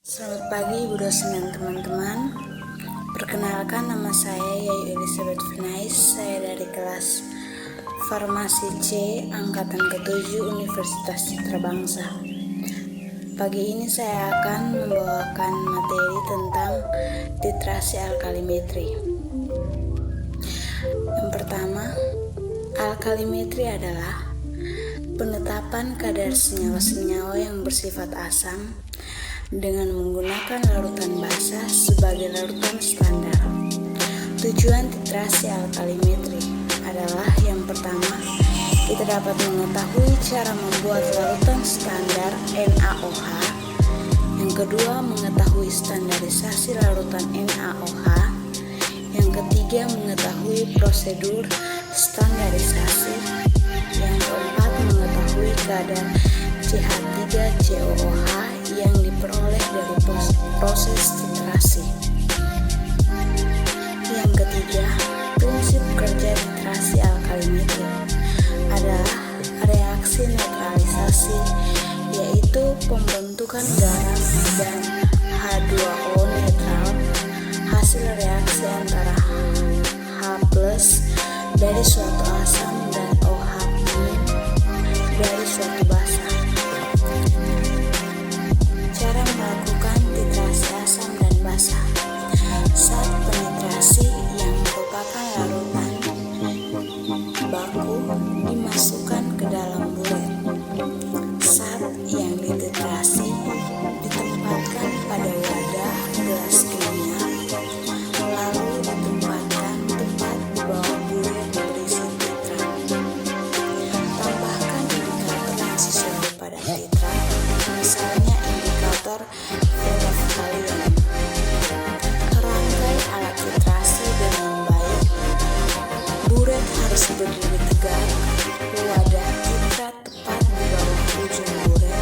Selamat pagi Ibu dosen dan teman-teman. Perkenalkan, nama saya Yayu Elizabeth Finais. Saya dari kelas Farmasi C Angkatan ke-7 Universitas Citra Bangsa. Pagi ini saya akan membawakan materi tentang titrasi alkalimetri. Yang pertama, alkalimetri adalah penetapan kadar senyawa-senyawa yang bersifat asam dengan menggunakan larutan basah sebagai larutan standar. Tujuan titrasi alkalimetri adalah yang pertama, kita dapat mengetahui cara membuat larutan standar NaOH. Yang kedua, mengetahui standarisasi larutan NaOH. Yang ketiga, mengetahui prosedur standarisasi. Yang keempat, mengetahui kadar CH3COOH yang diperoleh dari proses titrasi. Yang ketiga, prinsip kerja titrasi alkalimetri adalah reaksi netralisasi, yaitu pembentukan garam dan H2O netral hasil reaksi antara H+ dari suatu asam dan OH- dari suatu basa. Cara melakukan titrasi asam dan basa. Saat penitrasi yang merupakan larutan baku dimasukkan ke dalam bulet. Saat yang dititrasi ditempatkan pada wadah gelas kimia, lalu ditempatkan tepat di bawah bulet berisi titran. Tambahkan indikator yang sesuai pada titran, misalnya indikator Velev-Kalium. Rangkai alat titrasi dengan baik. Buret harus berdiri tegak, wadah titrat tepat di bawah ujung buret,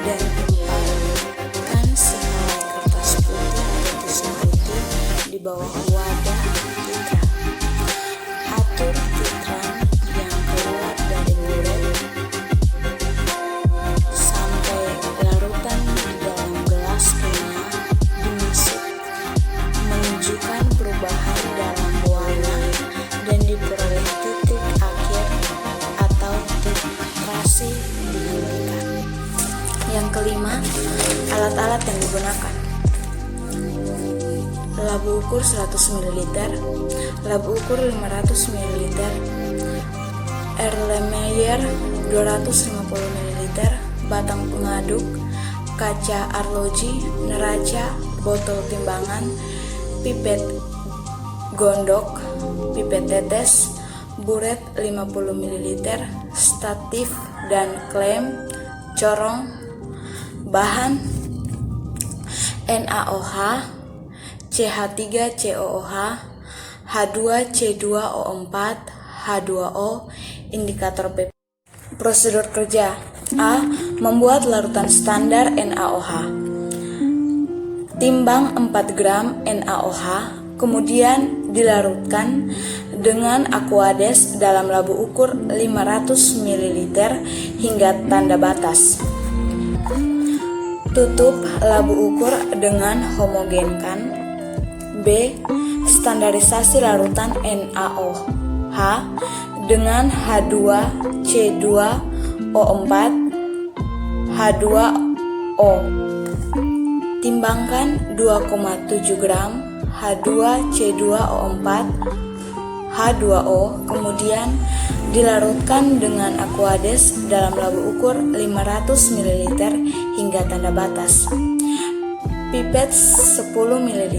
dan tempatkan sehelai kertas putih atau tisu putih di bawah wadah titrat. Atur titran yang keluar dari buret sampai larutan di dalam gelas kimia dimasuk, menunjukkan perubahan dalam warna dan diperoleh titik akhir atau titrasi dihentikan. Yang kelima, alat-alat yang digunakan. Labu ukur 100 ml, labu ukur 500 ml, Erlenmeyer 250 ml, batang pengaduk, kaca arloji, neraca, botol timbangan, pipet gondok, pipet tetes, buret 50 ml, statif dan klem, corong. Bahan NaOH, CH3COOH, H2C2O4, H2O, indikator PP. Prosedur kerja. A. Membuat larutan standar NaOH. Timbang 4 gram NaOH, kemudian dilarutkan dengan Aquades dalam labu ukur 500 ml hingga tanda batas. Tutup labu ukur dengan homogenkan. B. Standarisasi larutan NaOH dengan H2C2O4, H2O. Timbangkan 2,7 gram H2C2O4, H2O, kemudian dilarutkan dengan Aquades dalam labu ukur 500 ml hingga tanda batas. Pipet 10 ml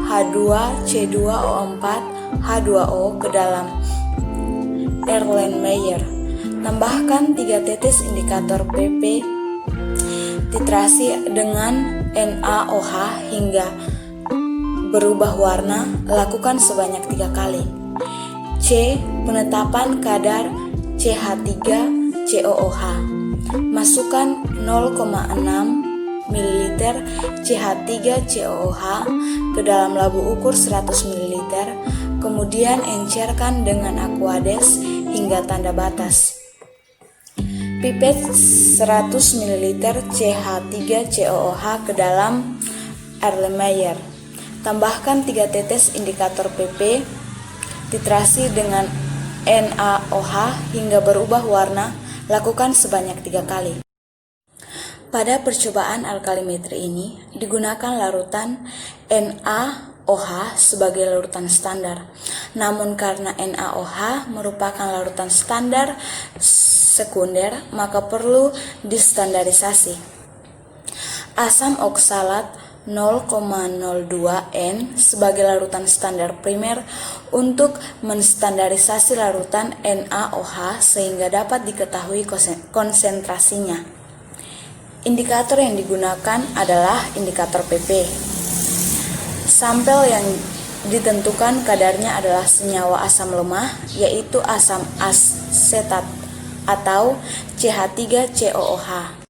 H2C2O4, H2O ke dalam Erlenmeyer. Tambahkan 3 tetes indikator PP titrasi dengan NaOH hingga berubah warna. Lakukan sebanyak 3 kali. C. Penetapan kadar CH3COOH. Masukkan 0,6 ml CH3COOH ke dalam labu ukur 100 ml, kemudian encerkan dengan Aquades hingga tanda batas. Pipet 100 ml CH3COOH ke dalam Erlenmeyer. Tambahkan 3 tetes indikator PP. Titrasi dengan NaOH hingga berubah warna. Lakukan sebanyak 3 kali. Pada percobaan alkalimetri ini digunakan larutan NaOH sebagai larutan standar. Namun karena NaOH merupakan larutan standar sekunder, maka perlu distandarisasi. Asam oksalat 0,02N sebagai larutan standar primer untuk menstandarisasi larutan NaOH sehingga dapat diketahui konsentrasinya. Indikator yang digunakan adalah indikator PP. Sampel yang ditentukan kadarnya adalah senyawa asam lemah, yaitu asam asetat atau CH3COOH.